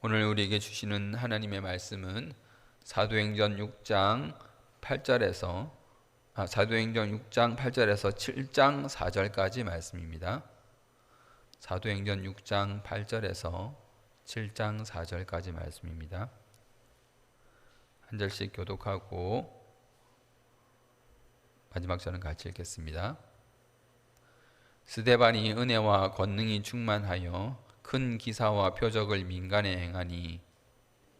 오늘 우리에게 주시는 하나님의 말씀은 사도행전 6장 8절에서 사도행전 6장 8절에서 7장 4절까지 말씀입니다. 사도행전 6장 8절에서 7장 4절까지 말씀입니다. 한 절씩 교독하고 마지막 절은 같이 읽겠습니다. 스데반이 은혜와 권능이 충만하여 큰 기사와 표적을 민간에 행하니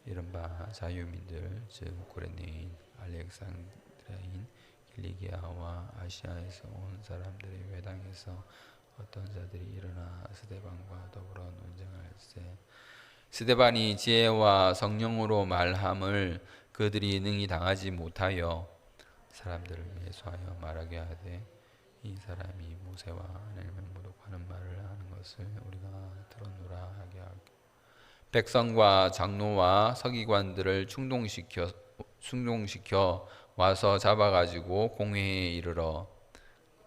이른바 자유민들 즉 구레네인, 알렉산드라인, 길리기아와 아시아에서 온 사람들의 회당에서 어떤 자들이 일어나 스데반과 더불어 논쟁할세. 스데반이 지혜와 성령으로 말함을 그들이 능히 당하지 못하여 사람들을 매수하여 말하게 하되 이 사람이 모세와 하나님을 모독하는 말을 하는 것을 우리가 들었노라 하게 하고 백성과 장로와 서기관들을 충동시켜 와서 잡아가지고 공회에 이르러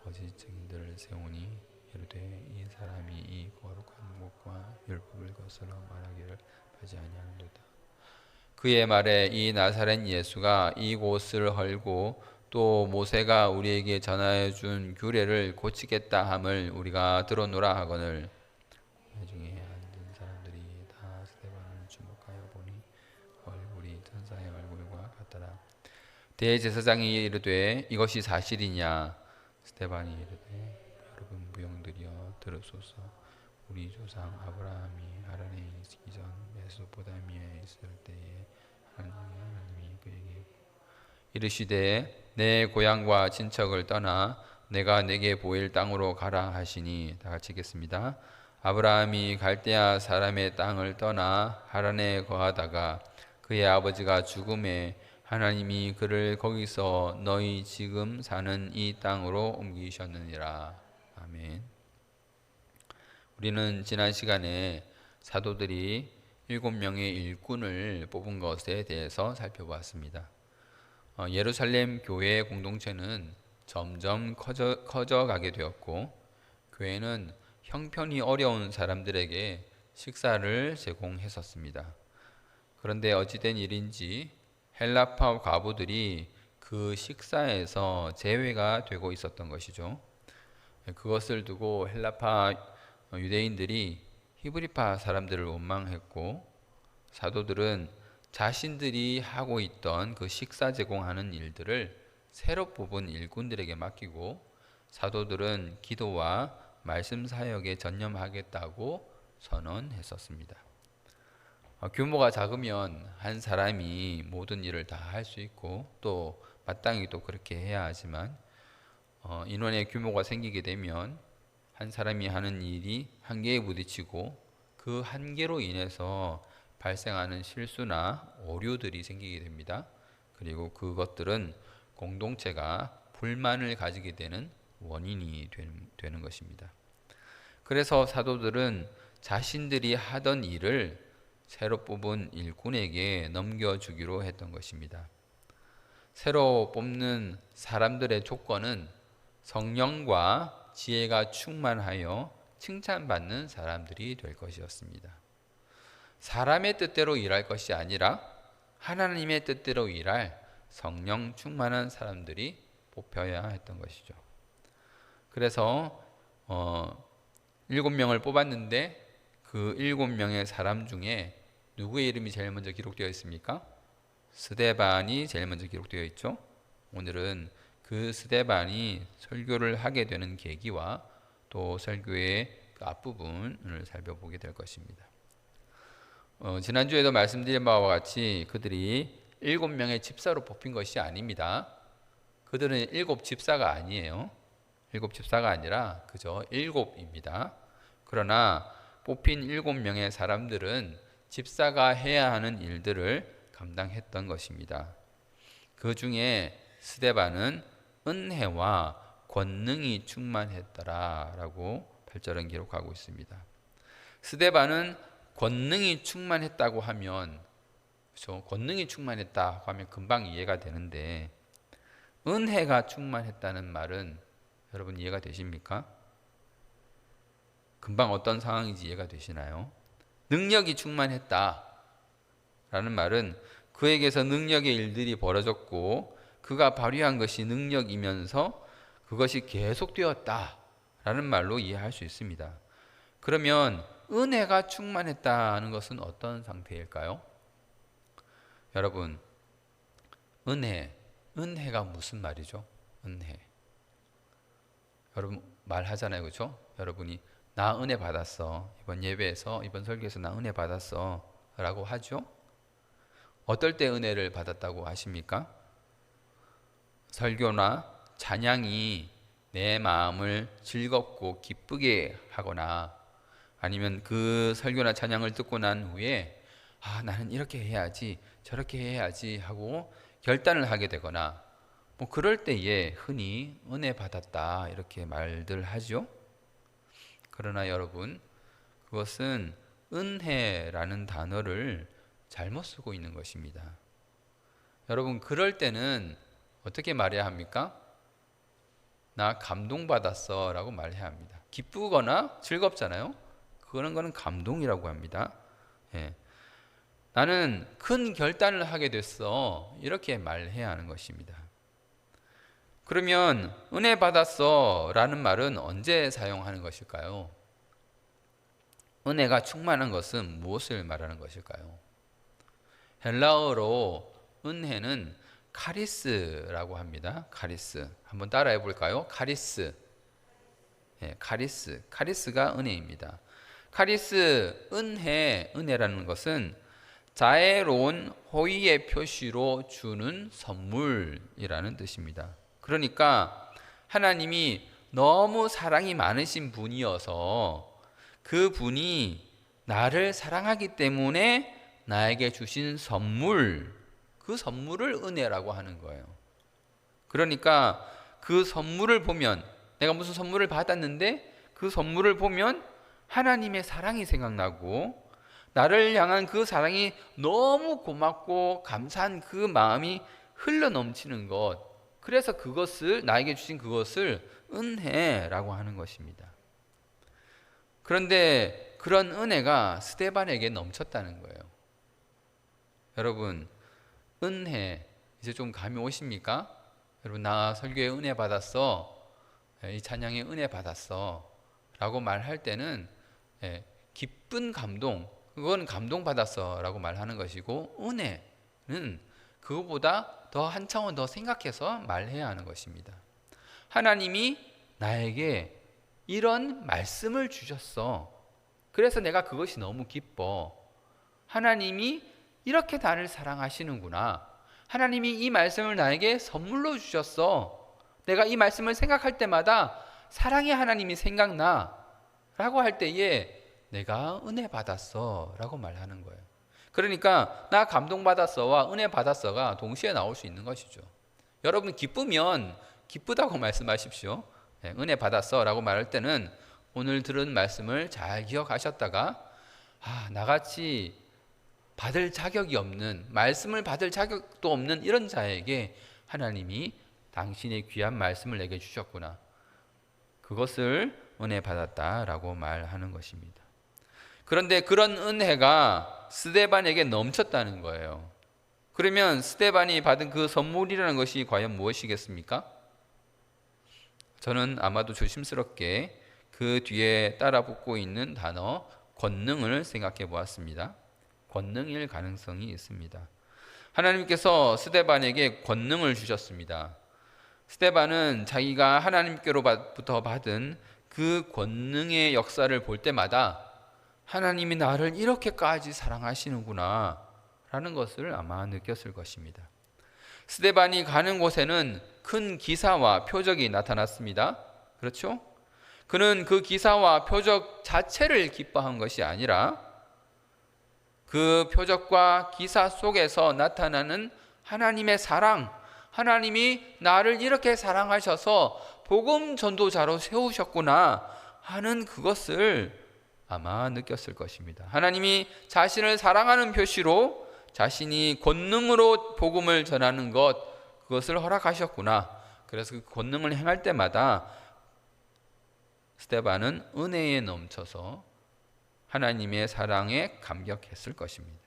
거짓 증인들을 세우니 이르되 이 사람이 이 거룩한 곳과 율법을 거슬러 말하기를 하지 아니하는도다. 그의 말에 이 나사렛 예수가 이곳을 헐고 또 모세가 우리에게 전하여 준 규례를 고치겠다 함을 우리가 들었노라 하거늘 나중에 앉은 사람들이 다 스데반을 주목하여 보니 얼굴이 천사의 얼굴과 같더라. 대제사장이 이르되 이것이 사실이냐? 스데반이 이르되 여러분 무용들이여 들으소서. 우리 조상 아브라함이 하란에 있기 전 메소포타미아에 있을 때에 하나님이 그에게 이르시되 내 고향과 친척을 떠나 내가 내게 보일 땅으로 가라 하시니 다 같이 읽겠습니다. 아브라함이 갈대아 사람의 땅을 떠나 하란에 거하다가 그의 아버지가 죽음에 하나님이 그를 거기서 너희 지금 사는 이 땅으로 옮기셨느니라. 아멘. 우리는 지난 시간에 사도들이 7명의 일꾼을 뽑은 것에 대해서 살펴보았습니다. 예루살렘 교회 공동체는 점점 커져가게 되었고 교회는 형편이 어려운 사람들에게 식사를 제공했었습니다. 그런데 어찌된 일인지 헬라파 과부들이 그 식사에서 제외가 되고 있었던 것이죠. 그것을 두고 헬라파 유대인들이 히브리파 사람들을 원망했고 사도들은 자신들이 하고 있던 그 식사 제공하는 일들을 새로 뽑은 일꾼들에게 맡기고 사도들은 기도와 말씀 사역에 전념하겠다고 선언했었습니다. 규모가 작으면 한 사람이 모든 일을 다 할 수 있고 또 마땅히 또 그렇게 해야 하지만 인원의 규모가 생기게 되면 한 사람이 하는 일이 한계에 부딪히고 그 한계로 인해서 발생하는 실수나 오류들이 생기게 됩니다. 그리고 그것들은 공동체가 불만을 가지게 되는 원인이 되는 것입니다. 그래서 사도들은 자신들이 하던 일을 새로 뽑은 일꾼에게 넘겨주기로 했던 것입니다. 새로 뽑는 사람들의 조건은 성령과 지혜가 충만하여 칭찬받는 사람들이 될 것이었습니다. 사람의 뜻대로 일할 것이 아니라 하나님의 뜻대로 일할 성령 충만한 사람들이 뽑혀야 했던 것이죠. 그래서 7명을 뽑았는데 그 7명의 사람 중에 누구의 이름이 제일 먼저 기록되어 있습니까? 스데반이 제일 먼저 기록되어 있죠. 오늘은 그 스데반이 설교를 하게 되는 계기와 또 설교의 그 앞부분을 살펴보게 될 것입니다. 지난주에도 말씀드린 바와 같이 그들이 7명의 집사로 뽑힌 것이 아닙니다. 그들은 7집사가 아니에요. 7집사가 아니라 그저 7입니다. 그러나 뽑힌 7명의 사람들은 집사가 해야 하는 일들을 감당했던 것입니다. 그 중에 스데반은 은혜와 권능이 충만했더라라고 8절은 기록하고 있습니다. 스데반은 권능이 충만했다고 하면, 그렇죠? 권능이 충만했다고 하면 금방 이해가 되는데 은혜가 충만했다는 말은 여러분 이해가 되십니까? 금방 어떤 상황인지 이해가 되시나요? 능력이 충만했다. 라는 말은 그에게서 능력의 일들이 벌어졌고 그가 발휘한 것이 능력이면서 그것이 계속되었다 라는 말로 이해할 수 있습니다. 그러면 은혜가 충만했다는 것은 어떤 상태일까요? 여러분, 은혜가 무슨 말이죠? 은혜. 여러분 말하잖아요, 그렇죠? 여러분이 나 은혜 받았어. 이번 예배에서, 이번 설교에서 나 은혜 받았어 라고 하죠. 어떨 때 은혜를 받았다고 하십니까? 설교나 찬양이 내 마음을 즐겁고 기쁘게 하거나, 아니면 그 설교나 찬양을 듣고 난 후에 나는 이렇게 해야지 저렇게 해야지 하고 결단을 하게 되거나, 뭐 그럴 때에 흔히 은혜 받았다 이렇게 말들 하죠. 그러나 여러분, 그것은 은혜라는 단어를 잘못 쓰고 있는 것입니다. 여러분, 그럴 때는 어떻게 말해야 합니까? 나 감동받았어 라고 말해야 합니다. 기쁘거나 즐겁잖아요. 그런 거는 감동이라고 합니다. 예. 나는 큰 결단을 하게 됐어 이렇게 말해야 하는 것입니다. 그러면 은혜 받았어 라는 말은 언제 사용하는 것일까요? 은혜가 충만한 것은 무엇을 말하는 것일까요? 헬라어로 은혜는 카리스라고 합니다. 카리스. 한번 따라해 볼까요? 카리스. 카리스. 카리스가 은혜입니다. 카리스, 은혜라는 것은 자애로운 호의의 표시로 주는 선물이라는 뜻입니다. 그러니까 하나님이 너무 사랑이 많으신 분이어서 그 분이 나를 사랑하기 때문에 나에게 주신 선물, 그 선물을 은혜라고 하는 거예요. 그러니까 그 선물을 보면, 내가 무슨 선물을 받았는데 그 선물을 보면 하나님의 사랑이 생각나고, 나를 향한 그 사랑이 너무 고맙고 감사한 그 마음이 흘러 넘치는 것, 그래서 그것을, 나에게 주신 그것을 은혜라고 하는 것입니다. 그런데 그런 은혜가 스데반에게 넘쳤다는 거예요. 여러분, 은혜 이제 좀 감이 오십니까? 여러분, 나 설교에 은혜 받았어, 이 찬양에 은혜 받았어 라고 말할 때는 기쁜 감동, 그건 감동받았어 라고 말하는 것이고, 은혜는 그거보다 더 한 차원 더 생각해서 말해야 하는 것입니다. 하나님이 나에게 이런 말씀을 주셨어. 그래서 내가 그것이 너무 기뻐. 하나님이 이렇게 나를 사랑하시는구나. 하나님이 이 말씀을 나에게 선물로 주셨어. 내가 이 말씀을 생각할 때마다 사랑의 하나님이 생각나 라고 할 때에 내가 은혜 받았어 라고 말하는 거예요. 그러니까 나 감동받았어와 은혜 받았어가 동시에 나올 수 있는 것이죠. 여러분, 기쁘면 기쁘다고 말씀하십시오. 은혜 받았어 라고 말할 때는 오늘 들은 말씀을 잘 기억하셨다가 나같이 받을 자격이 없는, 말씀을 받을 자격도 없는 이런 자에게 하나님이 당신의 귀한 말씀을 내게 주셨구나, 그것을 은혜 받았다라고 말하는 것입니다. 그런데 그런 은혜가 스데반에게 넘쳤다는 거예요. 그러면 스데반이 받은 그 선물이라는 것이 과연 무엇이겠습니까? 저는 아마도 조심스럽게 그 뒤에 따라 붙고 있는 단어 권능을 생각해 보았습니다. 권능일 가능성이 있습니다. 하나님께서 스데반에게 권능을 주셨습니다. 스데반은 자기가 하나님께로부터 받은 그 권능의 역사를 볼 때마다 하나님이 나를 이렇게까지 사랑하시는구나 라는 것을 아마 느꼈을 것입니다. 스데반이 가는 곳에는 큰 기사와 표적이 나타났습니다. 그렇죠? 그는 그 기사와 표적 자체를 기뻐한 것이 아니라 그 표적과 기사 속에서 나타나는 하나님의 사랑, 하나님이 나를 이렇게 사랑하셔서 복음 전도자로 세우셨구나 하는 그것을 아마 느꼈을 것입니다. 하나님이 자신을 사랑하는 표시로 자신이 권능으로 복음을 전하는 것, 그것을 허락하셨구나. 그래서 그 권능을 행할 때마다 스데반은 은혜에 넘쳐서 하나님의 사랑에 감격했을 것입니다.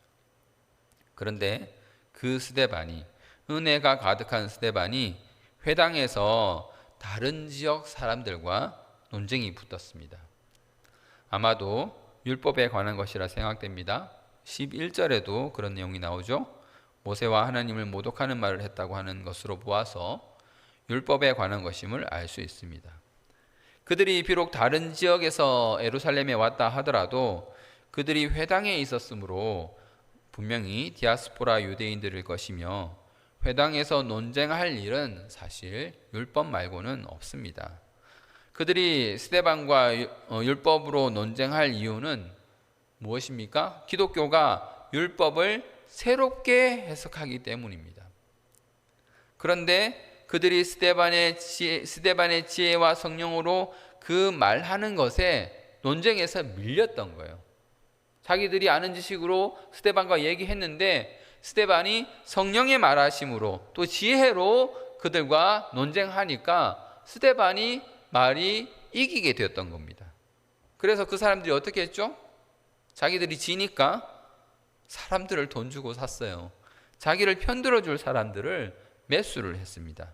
그런데 그 스데반이, 은혜가 가득한 스데반이 회당에서 다른 지역 사람들과 논쟁이 붙었습니다. 아마도 율법에 관한 것이라 생각됩니다. 11절에도 그런 내용이 나오죠. 모세와 하나님을 모독하는 말을 했다고 하는 것으로 보아서 율법에 관한 것임을 알 수 있습니다. 그들이 비록 다른 지역에서 예루살렘에 왔다 하더라도 그들이 회당에 있었으므로 분명히 디아스포라 유대인들일 것이며, 회당에서 논쟁할 일은 사실 율법 말고는 없습니다. 그들이 스데반과 율법으로 논쟁할 이유는 무엇입니까? 기독교가 율법을 새롭게 해석하기 때문입니다. 그런데 그들이 스데반의 지혜와 성령으로 그 말하는 것에 논쟁에서 밀렸던 거예요. 자기들이 아는 지식으로 스데반과 얘기했는데 스데반이 성령의 말하심으로 또 지혜로 그들과 논쟁하니까 스데반이 말이 이기게 되었던 겁니다. 그래서 그 사람들이 어떻게 했죠? 자기들이 지니까 사람들을 돈 주고 샀어요. 자기를 편들어 줄 사람들을 매수를 했습니다.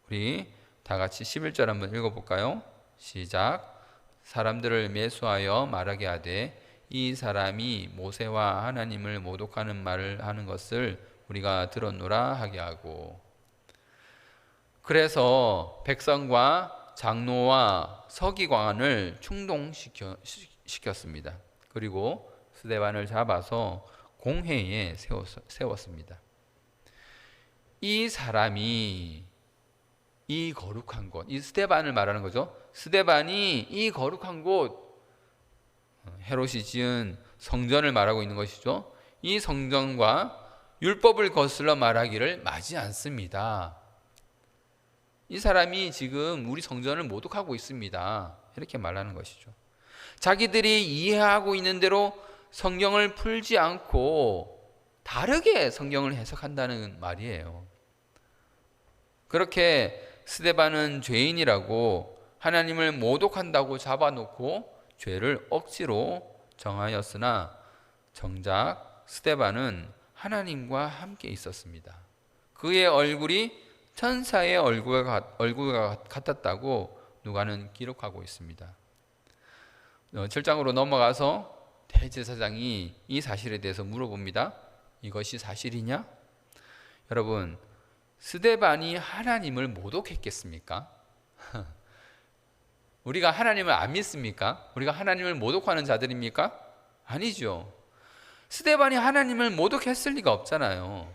우리 다 같이 11절 한번 읽어볼까요? 시작. 사람들을 매수하여 말하게 하되 이 사람이 모세와 하나님을 모독하는 말을 하는 것을 우리가 들었노라 하게 하고. 그래서 백성과 장로와 서기관을 충동시켰습니다. 그리고 스데반을 잡아서 공회에 세웠습니다. 이 사람이 이 거룩한 곳, 이 스데반을 말하는 거죠. 스데반이 이 거룩한 곳, 헤롯이 지은 성전을 말하고 있는 것이죠. 이 성전과 율법을 거슬러 말하기를 마지 않습니다. 이 사람이 지금 우리 성전을 모독하고 있습니다. 이렇게 말하는 것이죠. 자기들이 이해하고 있는 대로 성경을 풀지 않고 다르게 성경을 해석한다는 말이에요. 그렇게 스데반은 죄인이라고 하나님을 모독한다고 잡아놓고 죄를 억지로 정하였으나 정작 스데반은 하나님과 함께 있었습니다. 그의 얼굴이 천사의 얼굴과 같았다고 누가는 기록하고 있습니다. 7장으로 넘어가서 대제사장이 이 사실에 대해서 물어봅니다. 이것이 사실이냐? 여러분, 스데반이 하나님을 모독했겠습니까? 우리가 하나님을 안 믿습니까? 우리가 하나님을 모독하는 자들입니까? 아니죠. 스데반이 하나님을 모독했을 리가 없잖아요.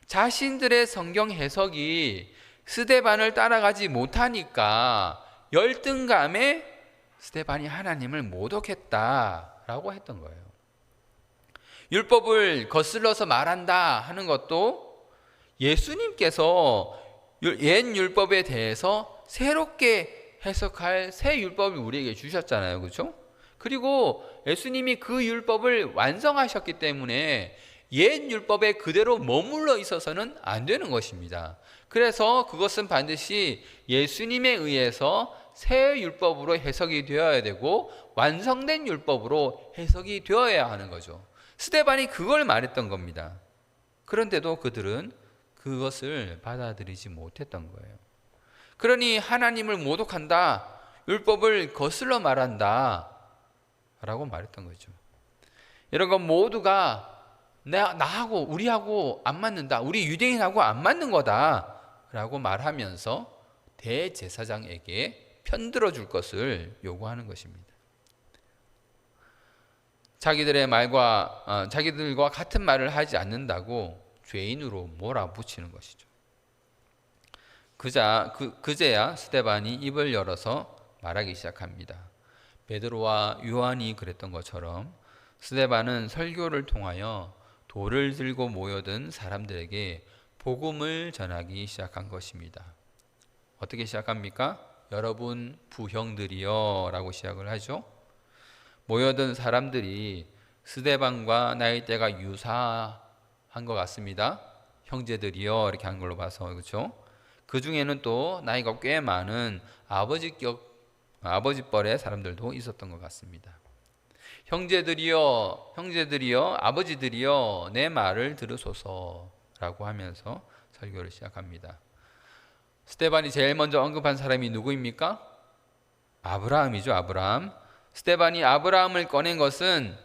자신들의 성경 해석이 스데반을 따라가지 못하니까 열등감에 스데반이 하나님을 모독했다라고 했던 거예요. 율법을 거슬러서 말한다 하는 것도 예수님께서 옛 율법에 대해서 새롭게 해석할 새 율법을 우리에게 주셨잖아요. 그렇죠? 그리고 예수님이 그 율법을 완성하셨기 때문에 옛 율법에 그대로 머물러 있어서는 안 되는 것입니다. 그래서 그것은 반드시 예수님에 의해서 새 율법으로 해석이 되어야 되고 완성된 율법으로 해석이 되어야 하는 거죠. 스데반이 그걸 말했던 겁니다. 그런데도 그들은 그것을 받아들이지 못했던 거예요. 그러니 하나님을 모독한다, 율법을 거슬러 말한다 라고 말했던 거죠. 이런 건 모두가 나하고 우리하고 안 맞는다, 우리 유대인하고 안 맞는 거다 라고 말하면서 대제사장에게 편들어 줄 것을 요구하는 것입니다. 자기들과 같은 말을 하지 않는다고 죄인으로 몰아붙이는 것이죠. 그제야 스데반이 입을 열어서 말하기 시작합니다. 베드로와 요한이 그랬던 것처럼 스데반은 설교를 통하여 돌을 들고 모여든 사람들에게 복음을 전하기 시작한 것입니다. 어떻게 시작합니까? 여러분 부형들이여 라고 시작을 하죠. 모여든 사람들이 스데반과 나이대가 유사한 것 같습니다. 형제들이여 이렇게 한 걸로 봐서, 그렇죠? 그 중에는 또 나이가 꽤 많은 아버지뻘의 사람들도 있었던 것 같습니다. 형제들이여, 아버지들이여, 내 말을 들으소서라고 하면서 설교를 시작합니다. 스데반이 제일 먼저 언급한 사람이 누구입니까? 아브라함이죠. 아브라함. 스데반이 아브라함을 꺼낸 것은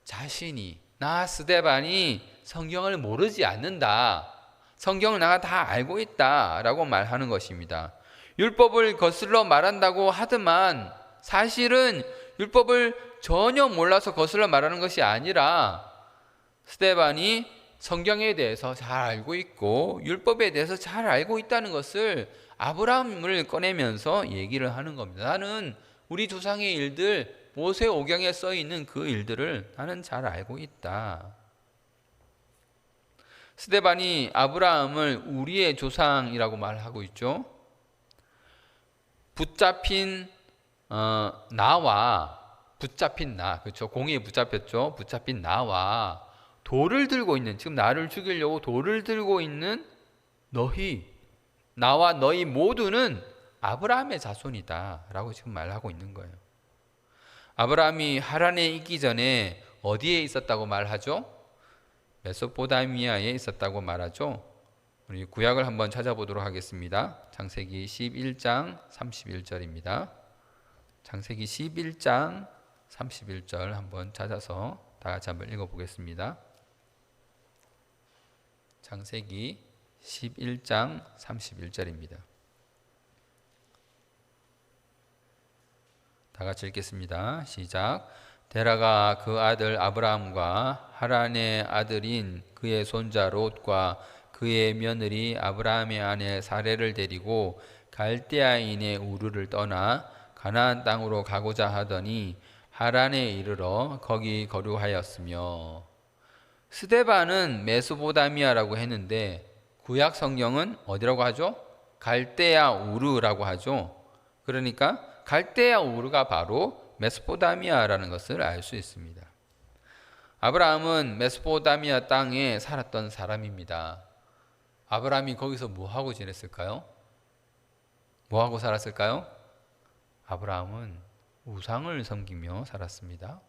자신이, 나 스데반이 성경을 모르지 않는다, 성경을 내가 다 알고 있다 라고 말하는 것입니다. 율법을 거슬러 말한다고 하더만 사실은 율법을 전혀 몰라서 거슬러 말하는 것이 아니라 스데반이 성경에 대해서 잘 알고 있고 율법에 대해서 잘 알고 있다는 것을 아브라함을 꺼내면서 얘기를 하는 겁니다. 나는 우리 조상의 일들, 모세오경에 써 있는 그 일들을 나는 잘 알고 있다. 스데반이 아브라함을 우리의 조상이라고 말하고 있죠. 붙잡힌 나와, 붙잡힌 나, 그렇죠? 공에 붙잡혔죠. 붙잡힌 나와 돌을 들고 있는, 지금 나를 죽이려고 돌을 들고 있는 너희, 나와 너희 모두는 아브라함의 자손이다 라고 지금 말하고 있는 거예요. 아브라함이 하란에 있기 전에 어디에 있었다고 말하죠? 메소포타미아에 있었다고 말하죠. 우리 구약을 한번 찾아보도록 하겠습니다. 창세기 11장 31절입니다. 창세기 11장 31절 한번 찾아서 다 같이 한번 읽어보겠습니다. 창세기 11장 31절입니다. 다 같이 읽겠습니다. 시작. 데라가 그 아들 아브라함과 하란의 아들인 그의 손자 롯과 그의 며느리 아브라함의 아내 사레를 데리고 갈대아인의 우르를 떠나 가나안 땅으로 가고자 하더니 하란에 이르러 거기 거류하였으며. 스데반은 메소포타미아라고 했는데 구약 성경은 어디라고 하죠? 갈대아 우르라고 하죠. 그러니까 갈대아 우르가 바로 메소포타미아라는 것을 알 수 있습니다. 아브라함은 메소포타미아 땅에 살았던 사람입니다. 아브라함이 거기서 뭐하고 지냈을까요? 뭐하고 살았을까요? 아브라함은 우상을 섬기며 살았습니다.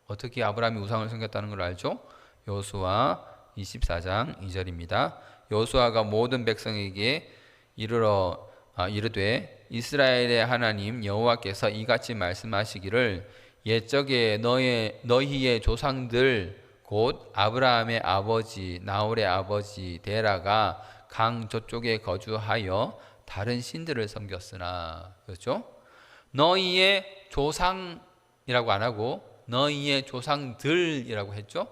어떻게 아브라함이 우상을 섬겼다는 걸 알죠? 여호수아 24장 2절입니다. 여호수아가 모든 백성에게 이르되 이스라엘의 하나님 여호와께서 이같이 말씀하시기를 옛적에 너희의 조상들 곧 아브라함의 아버지 나홀의 아버지 데라가 강 저쪽에 거주하여 다른 신들을 섬겼으나. 그렇죠? 너희의 조상이라고 안 하고 너희의 조상들이라고 했죠?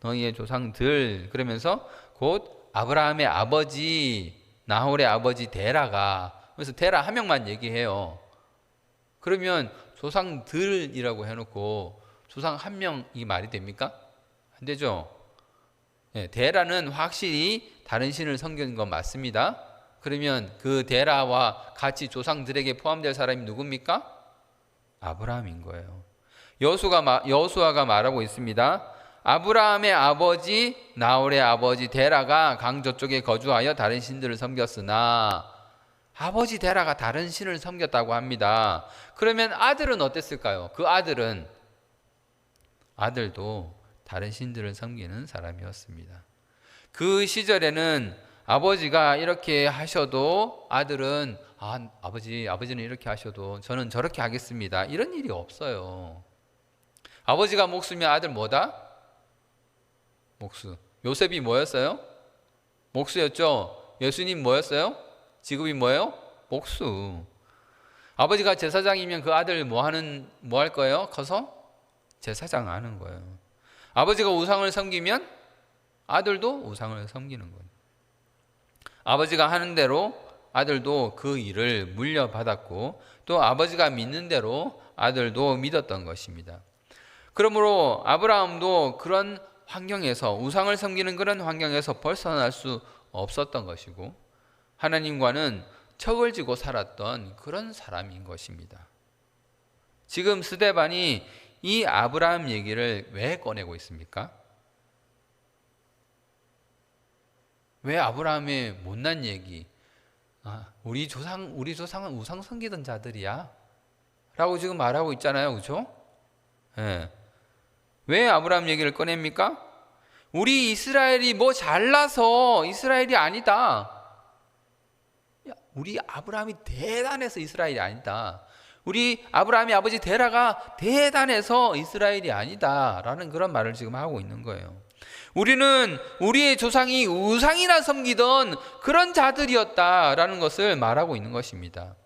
너희의 조상들, 그러면서 곧 아브라함의 아버지 나홀의 아버지 데라가, 그래서 데라 한 명만 얘기해요. 그러면 조상들이라고 해놓고 조상 한 명이 말이 됩니까? 안 되죠. 네, 데라는 확실히 다른 신을 섬기는 건 맞습니다. 그러면 그 데라와 같이 조상들에게 포함될 사람이 누굽니까? 아브라함인 거예요. 여호수아가 말하고 있습니다. 아브라함의 아버지 나홀의 아버지 데라가 강 저쪽에 거주하여 다른 신들을 섬겼으나. 아버지 데라가 다른 신을 섬겼다고 합니다. 그러면 아들은 어땠을까요? 그 아들도 다른 신들을 섬기는 사람이었습니다. 그 시절에는 아버지가 이렇게 하셔도 아들은 아버지는 이렇게 하셔도 저는 저렇게 하겠습니다, 이런 일이 없어요. 아버지가 목수면 아들 뭐다? 목수. 요셉이 뭐였어요? 목수였죠. 예수님 뭐였어요? 직업이 뭐예요? 목수. 아버지가 제사장이면 그 아들 뭐 할 거예요? 커서 제사장 하는 거예요. 아버지가 우상을 섬기면 아들도 우상을 섬기는 거예요. 아버지가 하는 대로 아들도 그 일을 물려받았고 또 아버지가 믿는 대로 아들도 믿었던 것입니다. 그러므로 아브라함도 그런 환경에서, 우상을 섬기는 그런 환경에서 벗어날 수 없었던 것이고 하나님과는 척을 지고 살았던 그런 사람인 것입니다. 지금 스데반이 이 아브라함 얘기를 왜 꺼내고 있습니까? 왜 아브라함의 못난 얘기, 우리 조상은 우상 섬기던 자들이야 라고 지금 말하고 있잖아요. 그렇죠? 예. 왜 아브라함 얘기를 꺼냅니까? 우리 이스라엘이 뭐 잘나서 이스라엘이 아니다. 우리 아브라함이 대단해서 이스라엘이 아니다. 우리 아브라함의 아버지 데라가 대단해서 이스라엘이 아니다 라는 그런 말을 지금 하고 있는 거예요. 우리는 우리의 조상이 우상이나 섬기던 그런 자들이었다라는 것을 말하고 있는 것입니다.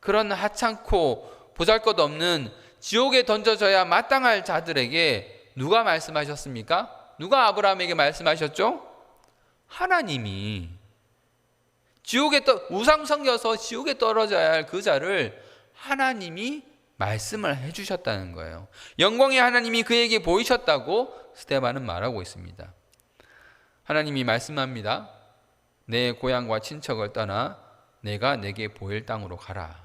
그런 하찮고 보잘것없는 지옥에 던져져야 마땅할 자들에게 누가 말씀하셨습니까? 누가 아브라함에게 말씀하셨죠? 하나님이. 우상 섬겨서 지옥에 떨어져야 할 그 자를 하나님이 말씀을 해주셨다는 거예요. 영광의 하나님이 그에게 보이셨다고 스데반은 말하고 있습니다. 하나님이 말씀합니다. 내 고향과 친척을 떠나 내가 내게 보일 땅으로 가라.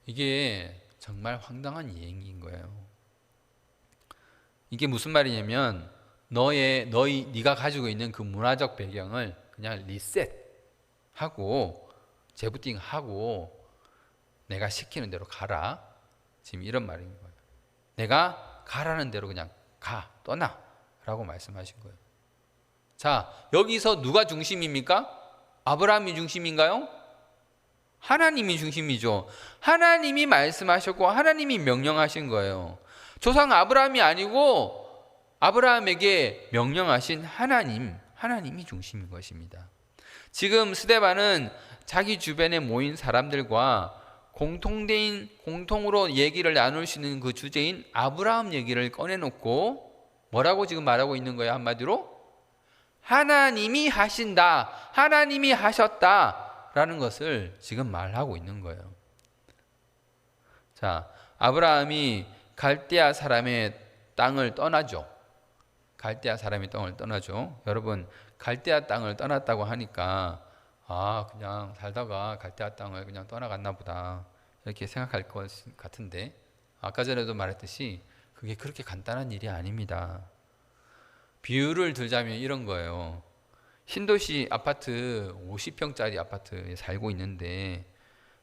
이게 정말 황당한 얘기인 거예요. 이게 무슨 말이냐면 네가 가지고 있는 그 문화적 배경을 그냥 리셋하고 재부팅하고 내가 시키는 대로 가라. 지금 이런 말인 거예요. 내가 가라는 대로 그냥 떠나 라고 말씀하신 거예요. 자, 여기서 누가 중심입니까? 아브라함이 중심인가요? 하나님이 중심이죠. 하나님이 말씀하셨고 하나님이 명령하신 거예요. 조상 아브라함이 아니고 아브라함에게 명령하신 하나님이 중심인 것입니다. 지금 스데반은 자기 주변에 모인 사람들과 공통으로 얘기를 나눌 수 있는 그 주제인 아브라함 얘기를 꺼내놓고 뭐라고 지금 말하고 있는 거예요? 한마디로 하나님이 하신다, 하나님이 하셨다 라는 것을 지금 말하고 있는 거예요. 자, 아브라함이 갈대아 사람의 땅을 떠나죠. 갈대아 사람의 땅을 떠나죠. 여러분, 갈대아 땅을 떠났다고 하니까 그냥 살다가 갈대아 땅을 그냥 떠나갔나 보다 이렇게 생각할 것 같은데, 아까 전에도 말했듯이 그게 그렇게 간단한 일이 아닙니다. 비유를 들자면 이런 거예요. 신도시 아파트 50평짜리 아파트에 살고 있는데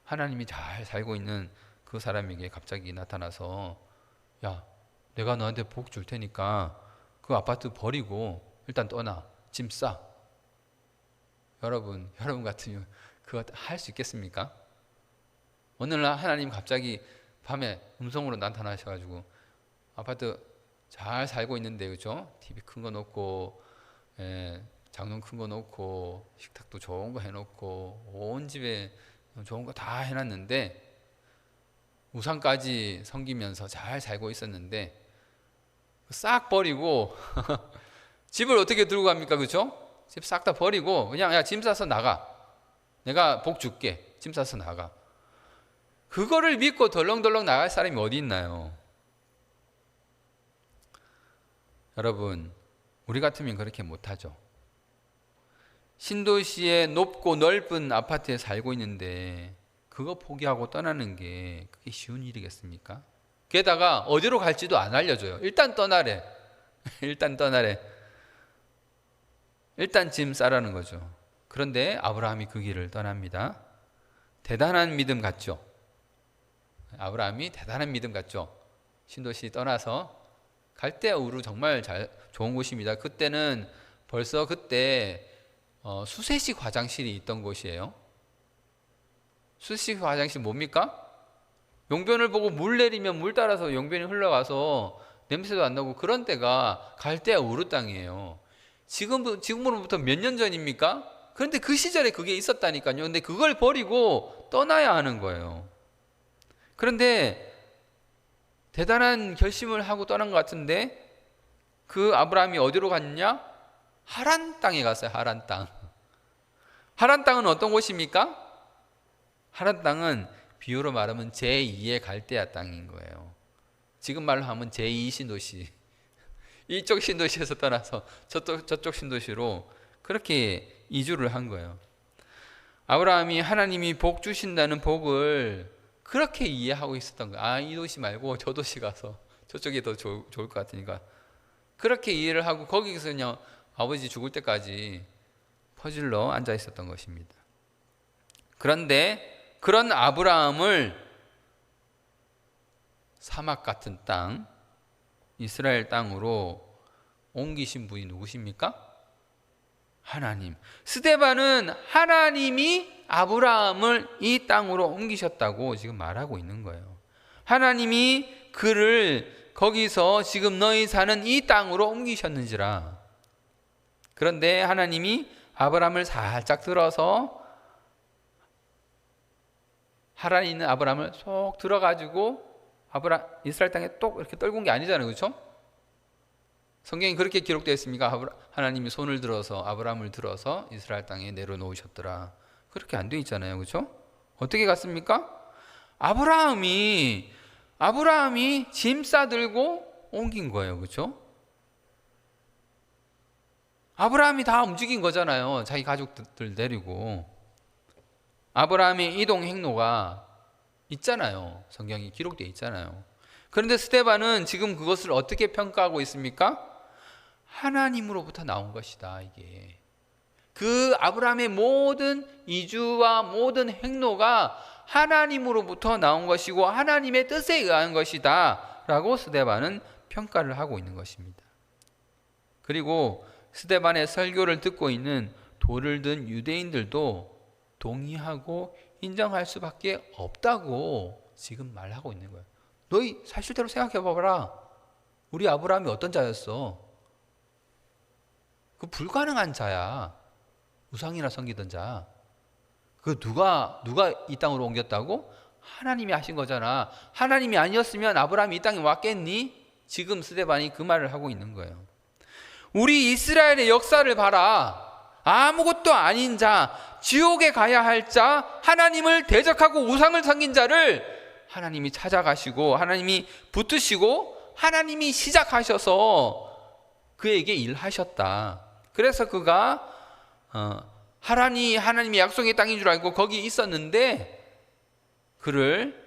하나님이 잘 살고 있는 그 사람에게 갑자기 나타나서 야, 내가 너한테 복 줄 테니까 그 아파트 버리고 일단 떠나. 짐 싸. 여러분 같으면 그거 할 수 있겠습니까? 어느 날 하나님 갑자기 밤에 음성으로 나타나셔가지고 아파트 잘 살고 있는데, 그죠? TV 큰 거 놓고, 장롱 큰 거 놓고, 식탁도 좋은 거 해놓고, 온 집에 좋은 거 다 해놨는데, 우상까지 섬기면서 잘 살고 있었는데, 싹 버리고, 집을 어떻게 들고 갑니까? 그죠? 집 싹 다 버리고, 그냥, 야, 짐 싸서 나가. 내가 복 줄게. 짐 싸서 나가. 그거를 믿고 덜렁덜렁 나갈 사람이 어디 있나요? 여러분, 우리 같으면 그렇게 못하죠. 신도시의 높고 넓은 아파트에 살고 있는데 그거 포기하고 떠나는 게 그게 쉬운 일이겠습니까? 게다가 어디로 갈지도 안 알려줘요. 일단 떠나래. 일단 떠나래. 일단 짐 싸라는 거죠. 그런데 아브라함이 그 길을 떠납니다. 대단한 믿음 같죠? 아브라함이 대단한 믿음 같죠? 신도시 떠나서 갈대아 우르 정말 좋은 곳입니다. 그때는 벌써 그때 수세식 화장실이 있던 곳이에요. 수세식 화장실 뭡니까? 용변을 보고 물 내리면 물 따라서 용변이 흘러가서 냄새도 안 나고 그런 때가 갈대아 우르 땅이에요. 지금으로부터 몇 년 전입니까? 그런데 그 시절에 그게 있었다니까요. 근데 그걸 버리고 떠나야 하는 거예요. 그런데 대단한 결심을 하고 떠난 것 같은데 그 아브라함이 어디로 갔냐? 하란 땅에 갔어요. 하란 땅. 하란 땅은 어떤 곳입니까? 하란 땅은 비유로 말하면 제2의 갈대아 땅인 거예요. 지금 말로 하면 제2 신도시. 이쪽 신도시에서 떠나서 저쪽 신도시로 그렇게 이주를 한 거예요. 아브라함이 하나님이 복 주신다는 복을 그렇게 이해하고 있었던 거예요. 이 도시 말고 저 도시 가서 저쪽이 더 좋을 것 같으니까 그렇게 이해를 하고 거기서 그냥 아버지 죽을 때까지 퍼질러 앉아 있었던 것입니다. 그런데 그런 아브라함을 사막 같은 땅, 이스라엘 땅으로 옮기신 분이 누구십니까? 하나님. 스데반은 하나님이 아브라함을 이 땅으로 옮기셨다고 지금 말하고 있는 거예요. 하나님이 그를 거기서 지금 너희 사는 이 땅으로 옮기셨는지라. 그런데 하나님이 아브라함을 살짝 들어서 하란에 있는 아브라함을 쏙 들어가지고 이스라엘 땅에 똑 이렇게 떨군 게 아니잖아요. 그렇죠? 성경이 그렇게 기록되어 있습니까? 하나님이 손을 들어서 아브라함을 들어서 이스라엘 땅에 내려놓으셨더라. 그렇게 안 돼 있잖아요. 그렇죠? 어떻게 갔습니까? 아브라함이 짐 싸들고 옮긴 거예요. 그렇죠? 아브라함이 다 움직인 거잖아요. 자기 가족들 데리고. 아브라함의 이동 행로가 있잖아요. 성경이 기록되어 있잖아요. 그런데 스데반은 지금 그것을 어떻게 평가하고 있습니까? 하나님으로부터 나온 것이다. 이게 그 아브라함의 모든 이주와 모든 행로가 하나님으로부터 나온 것이고 하나님의 뜻에 의한 것이다 라고 스데반은 평가를 하고 있는 것입니다. 그리고 스데반의 설교를 듣고 있는 돌을 든 유대인들도 동의하고 인정할 수밖에 없다고 지금 말하고 있는 거예요. 너희 사실대로 생각해 봐봐라. 우리 아브라함이 어떤 자였어? 그 불가능한 자야. 우상이나 섬기던 자. 그 누가 이 땅으로 옮겼다고? 하나님이 하신 거잖아. 하나님이 아니었으면 아브라함이 이 땅에 왔겠니? 지금 스데반이 그 말을 하고 있는 거예요. 우리 이스라엘의 역사를 봐라. 아무것도 아닌 자, 지옥에 가야 할 자, 하나님을 대적하고 우상을 섬긴 자를 하나님이 찾아가시고 하나님이 붙으시고 하나님이 시작하셔서 그에게 일하셨다. 그래서 그가 하나님의 약속의 땅인 줄 알고 거기 있었는데 그를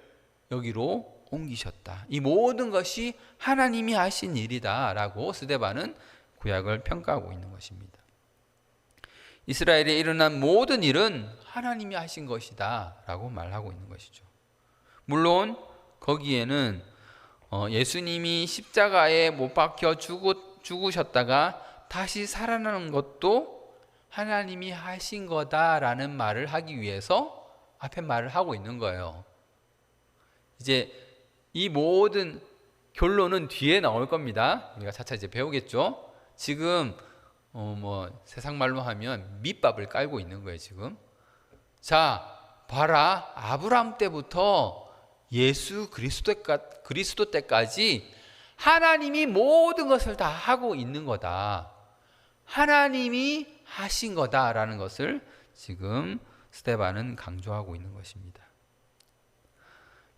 여기로 옮기셨다. 이 모든 것이 하나님이 하신 일이다 라고 스데반은 구약을 평가하고 있는 것입니다. 이스라엘에 일어난 모든 일은 하나님이 하신 것이다 라고 말하고 있는 것이죠. 물론 거기에는 예수님이 십자가에 못 박혀 죽으셨다가 다시 살아나는 것도 하나님이 하신 거다라는 말을 하기 위해서 앞에 말을 하고 있는 거예요. 이제 이 모든 결론은 뒤에 나올 겁니다. 우리가 차차 이제 배우겠죠. 지금 세상 말로 하면 밑밥을 깔고 있는 거예요. 지금 자 봐라, 아브라함 때부터 예수 그리스도 때까지 하나님이 모든 것을 다 하고 있는 거다. 하나님이 하신 거다라는 것을 지금 스데반은 강조하고 있는 것입니다.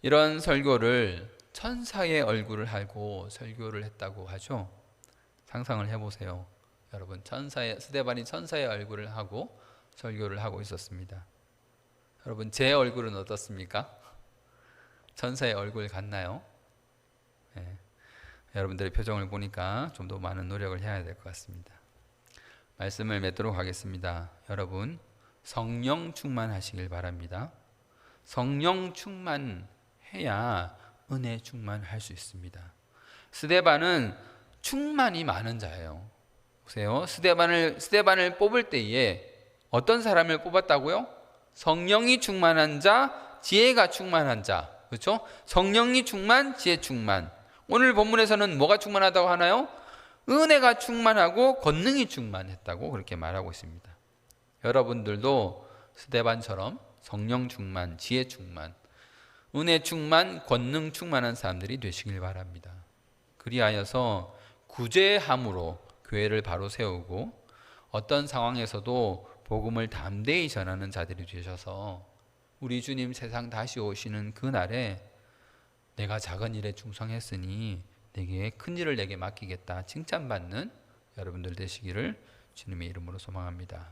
이런 설교를 천사의 얼굴을 하고 설교를 했다고 하죠. 상상을 해보세요. 여러분, 스데반이 천사의 얼굴을 하고 설교를 하고 있었습니다. 여러분, 제 얼굴은 어떻습니까? 천사의 얼굴 같나요? 네. 여러분들의 표정을 보니까 좀 더 많은 노력을 해야 될 것 같습니다. 말씀을 맺도록 하겠습니다. 여러분, 성령 충만하시길 바랍니다. 성령 충만해야 은혜 충만할 수 있습니다. 스데반은 충만이 많은 자예요. 보세요. 스데반을 뽑을 때에 어떤 사람을 뽑았다고요? 성령이 충만한 자, 지혜가 충만한 자. 그렇죠? 성령이 충만, 지혜 충만. 오늘 본문에서는 뭐가 충만하다고 하나요? 은혜가 충만하고 권능이 충만했다고 그렇게 말하고 있습니다. 여러분들도 스데반처럼 성령 충만, 지혜 충만, 은혜 충만, 권능 충만한 사람들이 되시길 바랍니다. 그리하여서 구제함으로 교회를 바로 세우고 어떤 상황에서도 복음을 담대히 전하는 자들이 되셔서 우리 주님 세상 다시 오시는 그날에 내가 작은 일에 충성했으니 내게 큰 일을 내게 맡기겠다 칭찬받는 여러분들 되시기를 주님의 이름으로 소망합니다.